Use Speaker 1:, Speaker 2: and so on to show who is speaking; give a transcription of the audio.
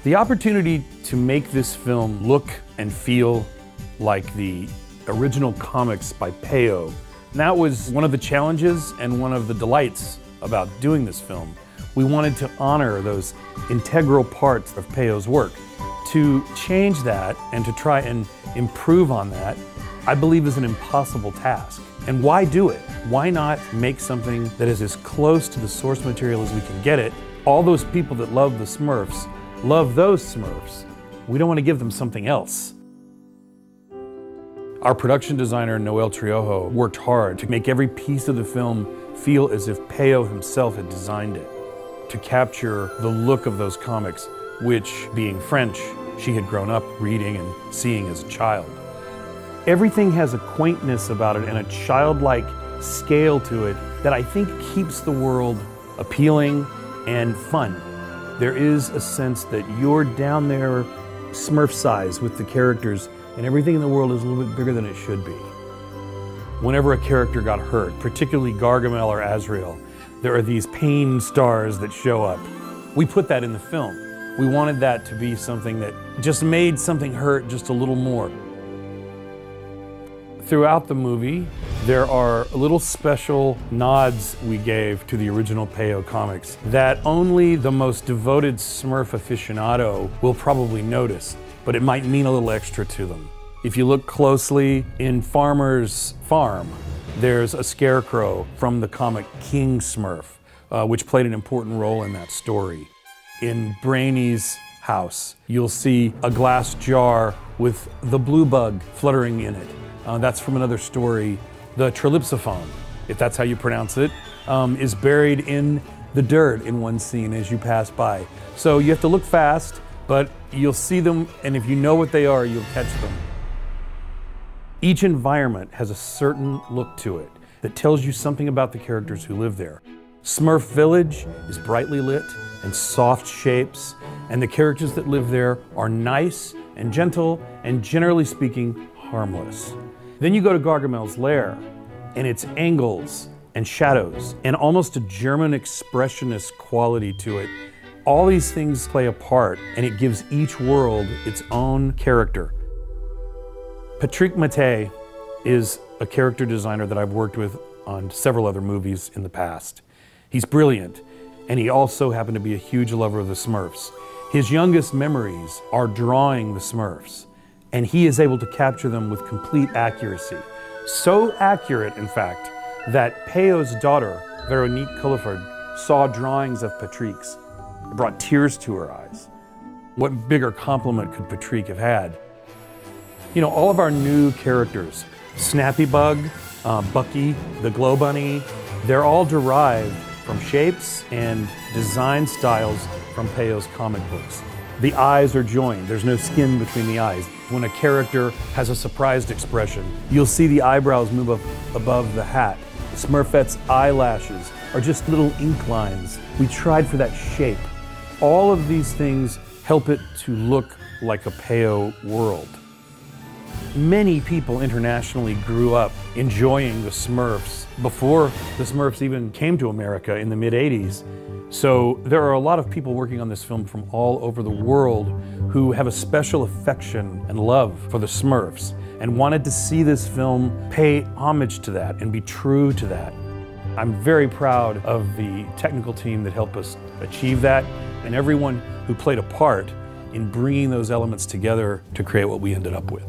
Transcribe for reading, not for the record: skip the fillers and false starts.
Speaker 1: The opportunity to make this film look and feel like the original comics by Peyo, that was one of the challenges and one of the delights about doing this film. We wanted to honor those integral parts of Peyo's work. To change that and to try and improve on that, I believe is an impossible task. And why do it? Why not make something that is as close to the source material as we can get it? All those people that love the Smurfs love those Smurfs. We don't want to give them something else. Our production designer, Noel Triojo, worked hard to make every piece of the film feel as if Peyo himself had designed it, to capture the look of those comics, which, being French, she had grown up reading and seeing as a child. Everything has a quaintness about it and a childlike scale to it that I think keeps the world appealing and fun. There is a sense that you're down there Smurf size with the characters, and everything in the world is a little bit bigger than it should be. Whenever a character got hurt, particularly Gargamela or Azrael, there are these pain stars that show up. We put that in the film. We wanted that to be something that just made something hurt just a little more. Throughout the movie, there are little special nods we gave to the original Peyo comics that only the most devoted Smurf aficionado will probably notice, but it might mean a little extra to them. If you look closely, in Farmer's Farm, there's a scarecrow from the comic King Smurf, which played an important role in that story. In Brainy's house, you'll see a glass jar with the blue bug fluttering in it. That's from another story. The Trilipsophone, if that's how you pronounce it, is buried in the dirt in one scene as you pass by. So you have to look fast, but you'll see them, and if you know what they are, you'll catch them. Each environment has a certain look to it that tells you something about the characters who live there. Smurf Village is brightly lit and soft shapes, and the characters that live there are nice and gentle and, generally speaking, harmless. Then you go to Gargamela's lair, and it's angles and shadows and almost a German expressionist quality to it. All these things play a part, and it gives each world its own character. Patrick Mattei is a character designer that I've worked with on several other movies in the past. He's brilliant, and he also happened to be a huge lover of the Smurfs. His youngest memories are drawing the Smurfs, and he is able to capture them with complete accuracy. So accurate, in fact, that Peyo's daughter, Veronique Culliford, saw drawings of Patrick's. It brought tears to her eyes. What bigger compliment could Patrick have had? You know, all of our new characters, Snappy Bug, Bucky, the Glow Bunny, they're all derived from shapes and design styles from Peyo's comic books. The eyes are joined. There's no skin between the eyes. When a character has a surprised expression, you'll see the eyebrows move up above the hat. Smurfette's eyelashes are just little ink lines. We tried for that shape. All of these things help it to look like a Peyo world. Many people internationally grew up enjoying the Smurfs before the Smurfs even came to America in the mid-'80s. So there are a lot of people working on this film from all over the world who have a special affection and love for the Smurfs and wanted to see this film pay homage to that and be true to that. I'm very proud of the technical team that helped us achieve that and everyone who played a part in bringing those elements together to create what we ended up with.